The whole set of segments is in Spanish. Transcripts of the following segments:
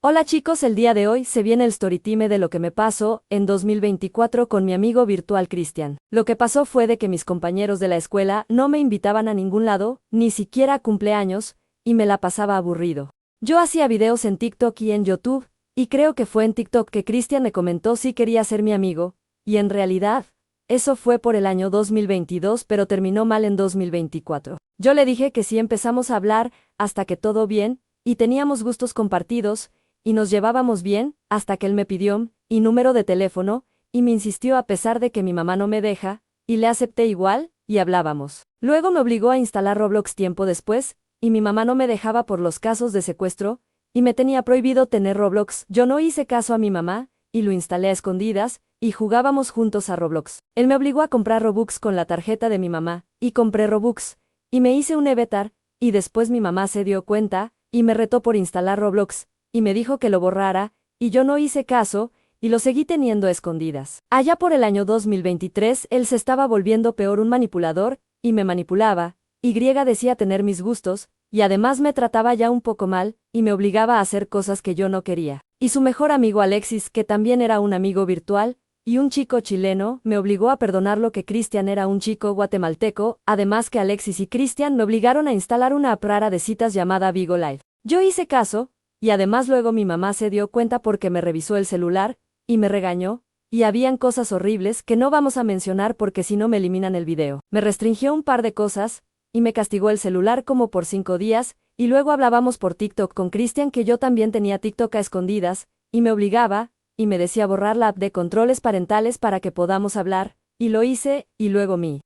Hola chicos, el día de hoy se viene el storytime de lo que me pasó en 2024 con mi amigo virtual Cristian. Lo que pasó fue de que mis compañeros de la escuela no me invitaban a ningún lado, ni siquiera a cumpleaños, y me la pasaba aburrido. Yo hacía videos en TikTok y en YouTube, y creo que fue en TikTok que Cristian me comentó si quería ser mi amigo, y en realidad, eso fue por el año 2022 pero terminó mal en 2024. Yo le dije que sí, empezamos a hablar, hasta que todo bien, y teníamos gustos compartidos, y nos llevábamos bien, hasta que él me pidió mi número de teléfono, y me insistió a pesar de que mi mamá no me deja, y le acepté igual, y hablábamos. Luego me obligó a instalar Roblox tiempo después, y mi mamá no me dejaba por los casos de secuestro, y me tenía prohibido tener Roblox. Yo no hice caso a mi mamá, y lo instalé a escondidas, y jugábamos juntos a Roblox. Él me obligó a comprar Robux con la tarjeta de mi mamá, y compré Robux, y me hice un avatar, y después mi mamá se dio cuenta, y me retó por instalar Roblox, y me dijo que lo borrara, y yo no hice caso, y lo seguí teniendo a escondidas. Allá por el año 2023 él se estaba volviendo peor, un manipulador, y me manipulaba, y decía tener mis gustos, y además me trataba ya un poco mal, y me obligaba a hacer cosas que yo no quería. Y su mejor amigo Alexis, que también era un amigo virtual, y un chico chileno, me obligó a perdonar lo que Cristian era un chico guatemalteco, además que Alexis y Cristian me obligaron a instalar una app rara de citas llamada Vigo Live. Yo hice caso, y además luego mi mamá se dio cuenta porque me revisó el celular, y me regañó, y habían cosas horribles que no vamos a mencionar porque si no me eliminan el video. Me restringió un par de cosas, y me castigó el celular como por 5 días, y luego hablábamos por TikTok con Cristian, que yo también tenía TikTok a escondidas, y me obligaba, y me decía borrar la app de controles parentales para que podamos hablar, y lo hice, y luego mi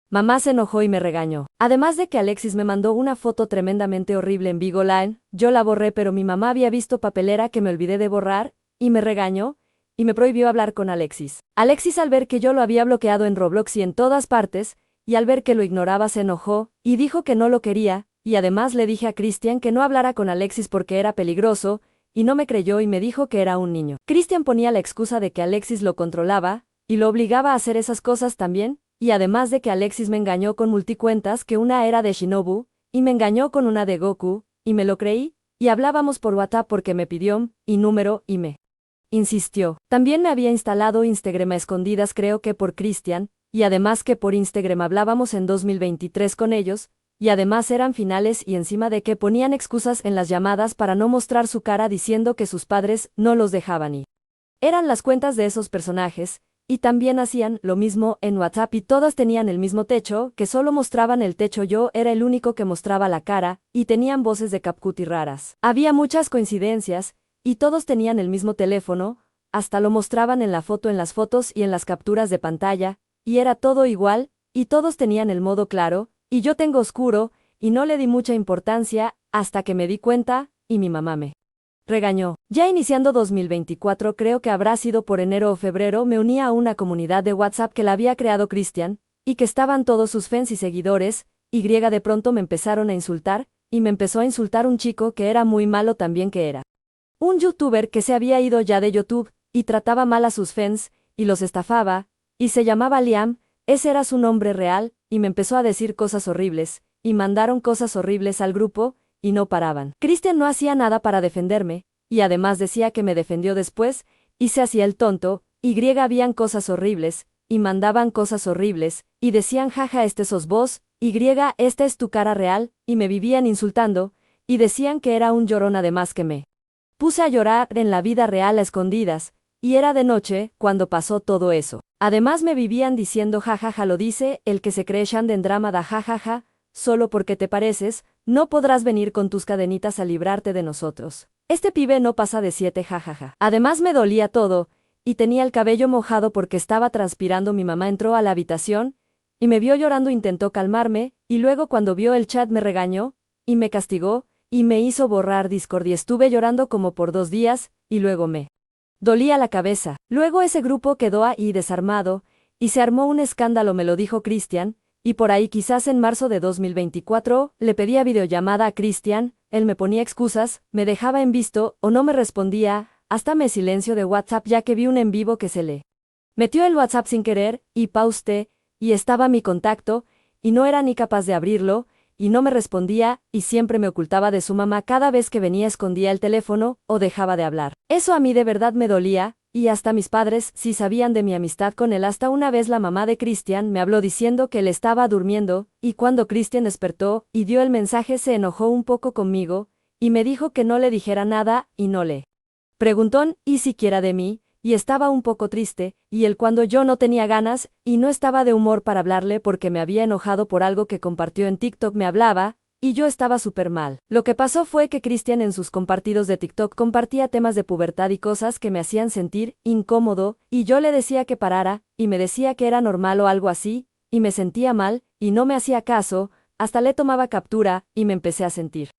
mamá se enojó y me regañó. Además de que Alexis me mandó una foto tremendamente horrible en Vigo Line, yo la borré pero mi mamá había visto papelera que me olvidé de borrar, y me regañó, y me prohibió hablar con Alexis. Alexis, al ver que yo lo había bloqueado en Roblox y en todas partes, y al ver que lo ignoraba se enojó, y dijo que no lo quería, y además le dije a Cristian que no hablara con Alexis porque era peligroso, y no me creyó y me dijo que era un niño. Cristian ponía la excusa de que Alexis lo controlaba, y lo obligaba a hacer esas cosas también, y además de que Alexis me engañó con multicuentas, que una era de Shinobu, y me engañó con una de Goku, y me lo creí, y hablábamos por WhatsApp porque me pidió mi número y me insistió. También me había instalado Instagram a escondidas, creo que por Cristian, y además que por Instagram hablábamos en 2023 con ellos, y además eran finales y encima de que ponían excusas en las llamadas para no mostrar su cara diciendo que sus padres no los dejaban y eran las cuentas de esos personajes, y también hacían lo mismo en WhatsApp y todas tenían el mismo techo, que solo mostraban el techo, yo era el único que mostraba la cara, y tenían voces de Capcuti raras. Había muchas coincidencias, y todos tenían el mismo teléfono, hasta lo mostraban en la foto, en las fotos y en las capturas de pantalla, y era todo igual, y todos tenían el modo claro, y yo tengo oscuro, y no le di mucha importancia, hasta que me di cuenta, y mi mamá me regañó. Ya iniciando 2024, creo que habrá sido por enero o febrero, me uní a una comunidad de WhatsApp que la había creado Cristian, y que estaban todos sus fans y seguidores, y de pronto me empezaron a insultar, y me empezó a insultar un chico que era muy malo también, que era un youtuber que se había ido ya de YouTube, y trataba mal a sus fans, y los estafaba, y se llamaba Liam, ese era su nombre real, y me empezó a decir cosas horribles, y mandaron cosas horribles al grupo, y no paraban. Cristian no hacía nada para defenderme, y además decía que me defendió después, y se hacía el tonto, habían cosas horribles, y mandaban cosas horribles, y decían jaja este sos vos, esta es tu cara real, y me vivían insultando, y decían que era un llorón, además que me puse a llorar en la vida real a escondidas, y era de noche cuando pasó todo eso. Además me vivían diciendo jajaja, lo dice el que se cree Shanden Drama da jajaja, solo porque te pareces, no podrás venir con tus cadenitas a librarte de nosotros. Este pibe no pasa de 7 jajaja. Además me dolía todo, y tenía el cabello mojado porque estaba transpirando. Mi mamá entró a la habitación, y me vio llorando, intentó calmarme, y luego cuando vio el chat me regañó, y me castigó, y me hizo borrar Discord y estuve llorando como por 2 días, y luego me dolía la cabeza. Luego ese grupo quedó ahí desarmado, y se armó un escándalo, me lo dijo Cristian, y por ahí quizás en marzo de 2024, le pedía videollamada a Cristian, él me ponía excusas, me dejaba en visto, o no me respondía, hasta me silencio de WhatsApp ya que vi un en vivo que se le metió el WhatsApp sin querer, y pausé, y estaba mi contacto, y no era ni capaz de abrirlo, y no me respondía, y siempre me ocultaba de su mamá cada vez que venía, escondía el teléfono, o dejaba de hablar. Eso a mí de verdad me dolía, y hasta mis padres sí sabían de mi amistad con él. Hasta una vez la mamá de Cristian me habló diciendo que él estaba durmiendo, y cuando Cristian despertó y dio el mensaje se enojó un poco conmigo, y me dijo que no le dijera nada, y no le preguntó ni siquiera de mí, y estaba un poco triste, y él cuando yo no tenía ganas, y no estaba de humor para hablarle porque me había enojado por algo que compartió en TikTok me hablaba, y yo estaba súper mal. Lo que pasó fue que Cristian en sus compartidos de TikTok compartía temas de pubertad y cosas que me hacían sentir incómodo, y yo le decía que parara, y me decía que era normal o algo así, y me sentía mal, y no me hacía caso, hasta le tomaba captura, y me empecé a sentir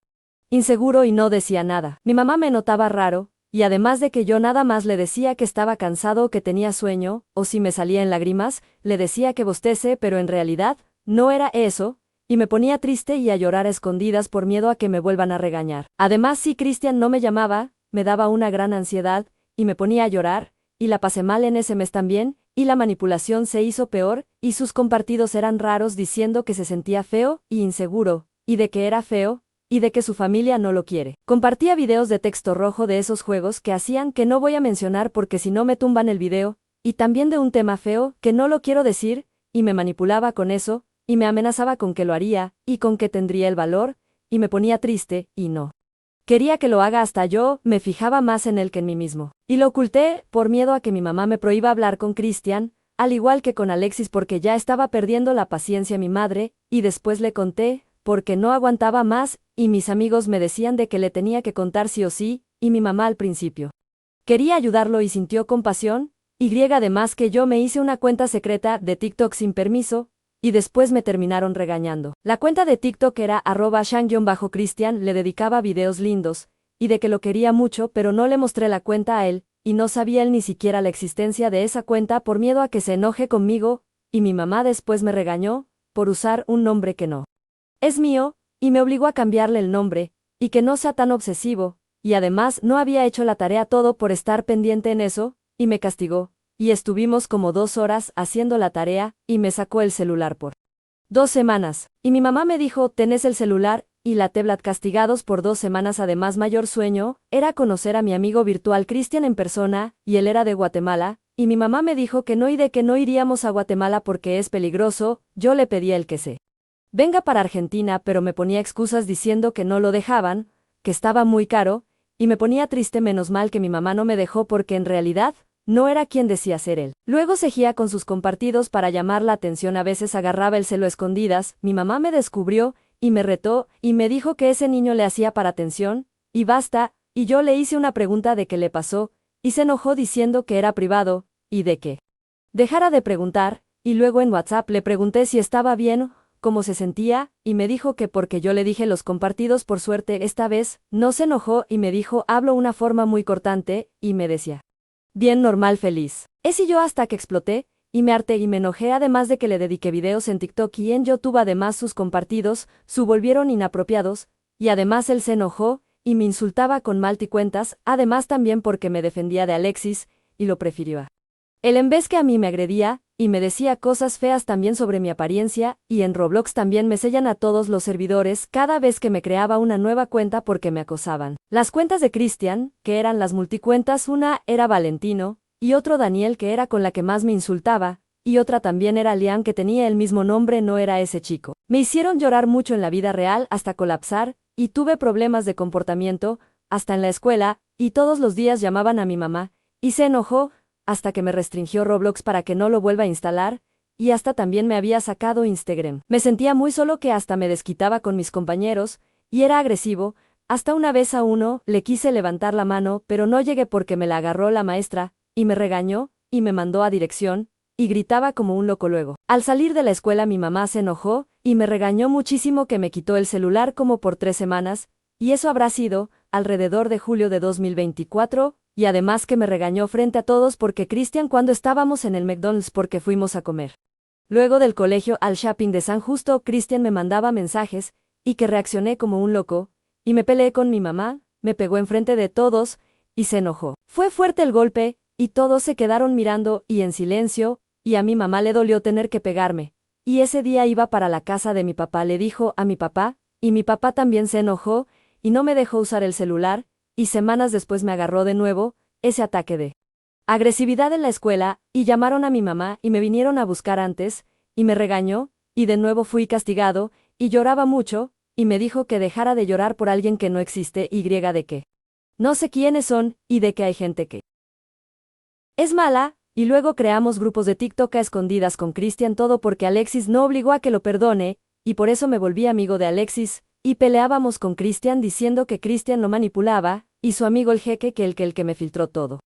inseguro y no decía nada. Mi mamá me notaba raro, y además de que yo nada más le decía que estaba cansado o que tenía sueño, o si me salía en lágrimas, le decía que bostece, pero en realidad, no era eso, y me ponía triste y a llorar a escondidas por miedo a que me vuelvan a regañar. Además, si Cristian no me llamaba, me daba una gran ansiedad, y me ponía a llorar, y la pasé mal en ese mes también, y la manipulación se hizo peor, y sus compartidos eran raros diciendo que se sentía feo y inseguro, y de que era feo, y de que su familia no lo quiere. Compartía videos de texto rojo de esos juegos que hacían que no voy a mencionar porque si no me tumban el video, y también de un tema feo que no lo quiero decir, y me manipulaba con eso, y me amenazaba con que lo haría, y con que tendría el valor, y me ponía triste, y no quería que lo haga. Hasta yo me fijaba más en él que en mí mismo. Y lo oculté por miedo a que mi mamá me prohíba hablar con Cristian, al igual que con Alexis porque ya estaba perdiendo la paciencia mi madre, y después le conté, porque no aguantaba más, y mis amigos me decían de que le tenía que contar sí o sí, y mi mamá al principio quería ayudarlo y sintió compasión, además que yo me hice una cuenta secreta de TikTok sin permiso, y después me terminaron regañando. La cuenta de TikTok era @shan_cristian, le dedicaba videos lindos, y de que lo quería mucho pero no le mostré la cuenta a él, y no sabía él ni siquiera la existencia de esa cuenta por miedo a que se enoje conmigo, y mi mamá después me regañó, por usar un nombre que no es mío, y me obligó a cambiarle el nombre, y que no sea tan obsesivo, y además no había hecho la tarea todo por estar pendiente en eso, y me castigó, y estuvimos como 2 horas haciendo la tarea, y me sacó el celular por 2 semanas, y mi mamá me dijo, tenés el celular, y la tablet castigados por 2 semanas. Además mayor sueño, era conocer a mi amigo virtual Cristian en persona, y él era de Guatemala, y mi mamá me dijo que no y de que no iríamos a Guatemala porque es peligroso. Yo le pedía el que se venga para Argentina, pero me ponía excusas diciendo que no lo dejaban, que estaba muy caro, y me ponía triste. Menos mal que mi mamá no me dejó porque en realidad, no era quien decía ser él. Luego seguía con sus compartidos para llamar la atención, a veces agarraba el celo a escondidas, mi mamá me descubrió, y me retó, y me dijo que ese niño le hacía para atención, y basta, y yo le hice una pregunta de qué le pasó, y se enojó diciendo que era privado, y de que dejara de preguntar, y luego en WhatsApp le pregunté si estaba bien, cómo se sentía, y me dijo que porque yo le dije los compartidos. Por suerte esta vez, no se enojó y me dijo hablo una forma muy cortante, y me decía bien normal, feliz. Y yo hasta que exploté, y me harté y me enojé, además de que le dediqué videos en TikTok y en YouTube. Además sus compartidos, volvieron inapropiados, y además él se enojó, y me insultaba con multicuentas, además también porque me defendía de Alexis, y lo prefirió a él en vez que a mí. Me agredía, y me decía cosas feas también sobre mi apariencia, y en Roblox también me sellan a todos los servidores cada vez que me creaba una nueva cuenta porque me acosaban. Las cuentas de Cristian, que eran las multicuentas, una era Valentino, y otro Daniel, que era con la que más me insultaba, y otra también era Liam, que tenía el mismo nombre, no era ese chico. Me hicieron llorar mucho en la vida real hasta colapsar, y tuve problemas de comportamiento, hasta en la escuela, y todos los días llamaban a mi mamá, y se enojó, hasta que me restringió Roblox para que no lo vuelva a instalar, y hasta también me había sacado Instagram. Me sentía muy solo, que hasta me desquitaba con mis compañeros, y era agresivo. Hasta una vez a uno le quise levantar la mano, pero no llegué porque me la agarró la maestra, y me regañó, y me mandó a dirección, y gritaba como un loco. Luego, al salir de la escuela mi mamá se enojó, y me regañó muchísimo, que me quitó el celular como por 3 semanas, y eso habrá sido alrededor de julio de 2024, y además que me regañó frente a todos porque Cristian cuando estábamos en el McDonald's porque fuimos a comer. Luego del colegio al shopping de San Justo, Cristian me mandaba mensajes, y que reaccioné como un loco, y me peleé con mi mamá, me pegó enfrente de todos, y se enojó. Fue fuerte el golpe, y todos se quedaron mirando y en silencio, y a mi mamá le dolió tener que pegarme, y ese día iba para la casa de mi papá, le dijo a mi papá, y mi papá también se enojó, y no me dejó usar el celular, y semanas después me agarró de nuevo, ese ataque de agresividad en la escuela, y llamaron a mi mamá y me vinieron a buscar antes, y me regañó, y de nuevo fui castigado, y lloraba mucho, y me dijo que dejara de llorar por alguien que no existe y de que no sé quiénes son, y de que hay gente que es mala, y luego creamos grupos de TikTok a escondidas con Cristian, todo porque Alexis no obligó a que lo perdone, y por eso me volví amigo de Alexis, y peleábamos con Cristian diciendo que Cristian lo manipulaba, y su amigo el jeque que el que me filtró todo.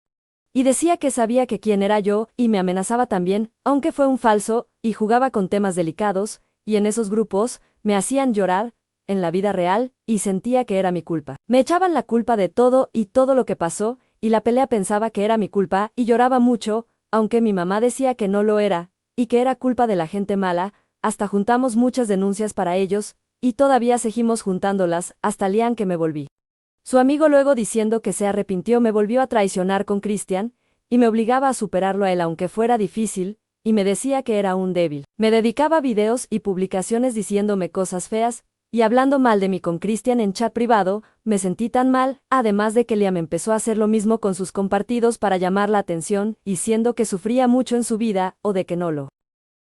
Y decía que sabía que quién era yo, y me amenazaba también, aunque fue un falso, y jugaba con temas delicados, y en esos grupos, me hacían llorar, en la vida real, y sentía que era mi culpa. Me echaban la culpa de todo y todo lo que pasó, y la pelea pensaba que era mi culpa, y lloraba mucho, aunque mi mamá decía que no lo era, y que era culpa de la gente mala, hasta juntamos muchas denuncias para ellos, y todavía seguimos juntándolas, hasta el día en que me volví. Su amigo luego diciendo que se arrepintió me volvió a traicionar con Cristian, y me obligaba a superarlo a él aunque fuera difícil, y me decía que era un débil. Me dedicaba a videos y publicaciones diciéndome cosas feas, y hablando mal de mí con Cristian en chat privado, me sentí tan mal, además de que Liam empezó a hacer lo mismo con sus compartidos para llamar la atención, diciendo que sufría mucho en su vida, o de que no lo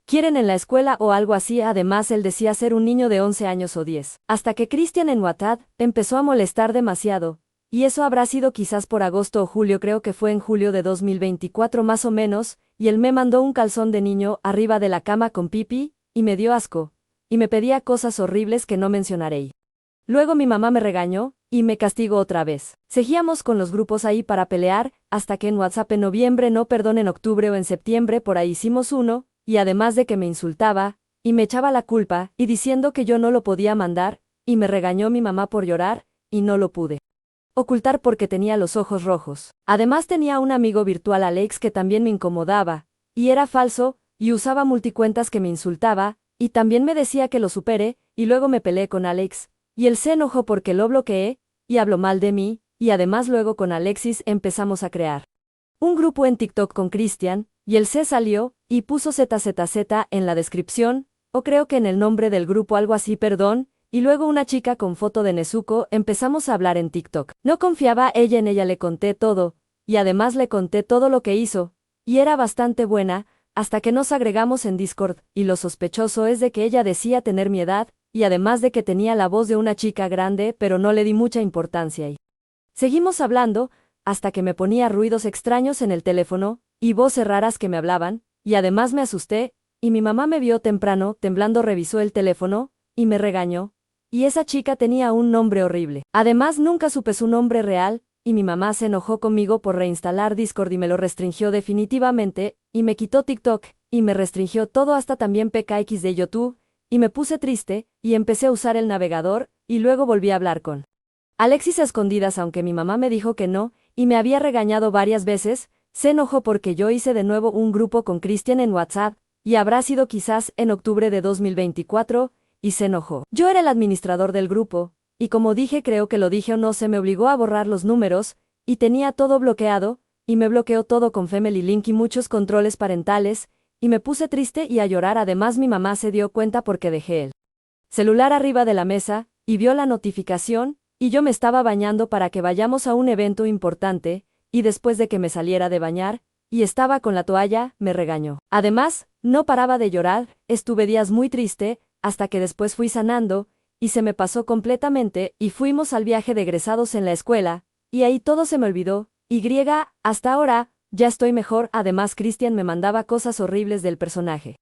quieren en la escuela o algo así. Además él decía ser un niño de 11 años o 10. Hasta que Cristian en WhatsApp empezó a molestar demasiado, y eso habrá sido quizás por agosto o julio, creo que fue en julio de 2024 más o menos, y él me mandó un calzón de niño arriba de la cama con pipi, y me dio asco, y me pedía cosas horribles que no mencionaré. Luego mi mamá me regañó, y me castigó otra vez. Seguíamos con los grupos ahí para pelear, hasta que en WhatsApp en noviembre, no perdón, en octubre o en septiembre por ahí hicimos uno, y además de que me insultaba, y me echaba la culpa, y diciendo que yo no lo podía mandar, y me regañó mi mamá por llorar, y no lo pude ocultar porque tenía los ojos rojos. Además tenía un amigo virtual, Alex, que también me incomodaba, y era falso, y usaba multicuentas que me insultaba, y también me decía que lo supere, y luego me peleé con Alex, y él se enojó porque lo bloqueé, y habló mal de mí, y además luego con Alexis empezamos a crear un grupo en TikTok con Cristian, y él se salió, y puso ZZZ en la descripción, o creo que en el nombre del grupo algo así, perdón, y luego una chica con foto de Nezuko, empezamos a hablar en TikTok. No confiaba ella en ella, le conté todo, y además le conté todo lo que hizo, y era bastante buena, hasta que nos agregamos en Discord, y lo sospechoso es de que ella decía tener mi edad, y además de que tenía la voz de una chica grande, pero no le di mucha importancia y seguimos hablando, hasta que me ponía ruidos extraños en el teléfono, y voces raras que me hablaban, y además me asusté, y mi mamá me vio temprano, temblando, revisó el teléfono, y me regañó, y esa chica tenía un nombre horrible. Además nunca supe su nombre real, y mi mamá se enojó conmigo por reinstalar Discord y me lo restringió definitivamente, y me quitó TikTok, y me restringió todo hasta también PKX de YouTube, y me puse triste, y empecé a usar el navegador, y luego volví a hablar con Alexis a escondidas, aunque mi mamá me dijo que no, y me había regañado varias veces. Se enojó porque yo hice de nuevo un grupo con Cristian en WhatsApp, y habrá sido quizás en octubre de 2024, y se enojó. Yo era el administrador del grupo, y como dije, creo que lo dije o no, se me obligó a borrar los números, y tenía todo bloqueado, y me bloqueó todo con Family Link y muchos controles parentales, y me puse triste y a llorar. Además mi mamá se dio cuenta porque dejé el celular arriba de la mesa, y vio la notificación, y yo me estaba bañando para que vayamos a un evento importante, y después de que me saliera de bañar, y estaba con la toalla, me regañó. Además, no paraba de llorar, estuve días muy triste, hasta que después fui sanando, y se me pasó completamente, y fuimos al viaje de egresados en la escuela, y ahí todo se me olvidó, hasta ahora, ya estoy mejor. Además Cristian me mandaba cosas horribles del personaje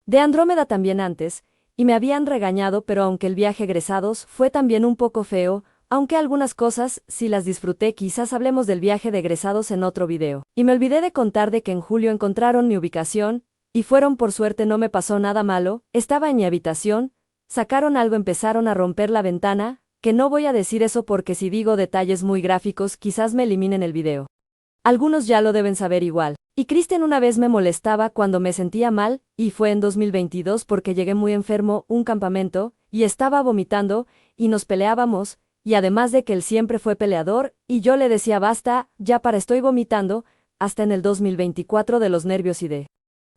de Andrómeda también antes, y me habían regañado, pero aunque el viaje egresados fue también un poco feo, aunque algunas cosas sí las disfruté, quizás hablemos del viaje de egresados en otro video. Y me olvidé de contar de que en julio encontraron mi ubicación, y fueron, por suerte no me pasó nada malo, estaba en mi habitación, sacaron algo, empezaron a romper la ventana, que no voy a decir eso porque si digo detalles muy gráficos quizás me eliminen el video. Algunos ya lo deben saber igual. Y Cristian una vez me molestaba cuando me sentía mal, y fue en 2022 porque llegué muy enfermo un campamento, y estaba vomitando, y nos peleábamos, y además de que él siempre fue peleador, y yo le decía basta, ya para, estoy vomitando, hasta en el 2024 de los nervios y de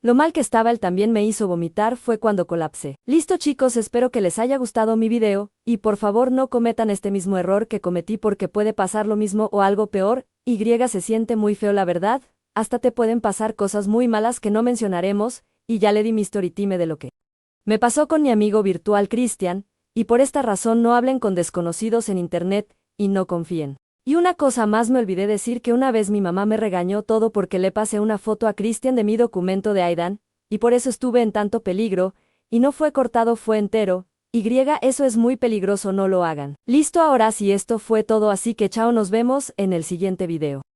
Lo mal que estaba él también me hizo vomitar fue cuando colapsé. Listo chicos, espero que les haya gustado mi video, y por favor no cometan este mismo error que cometí porque puede pasar lo mismo o algo peor. Se siente muy feo la verdad, hasta te pueden pasar cosas muy malas que no mencionaremos, y ya le di mi story time de lo que me pasó con mi amigo virtual Cristian, y por esta razón no hablen con desconocidos en internet, y no confíen. Y una cosa más, me olvidé decir que una vez mi mamá me regañó todo porque le pasé una foto a Cristian de mi documento de Aidan, y por eso estuve en tanto peligro, y no fue cortado, fue entero. Eso es muy peligroso, no lo hagan. Listo, ahora sí, esto fue todo, así que chao, nos vemos en el siguiente video.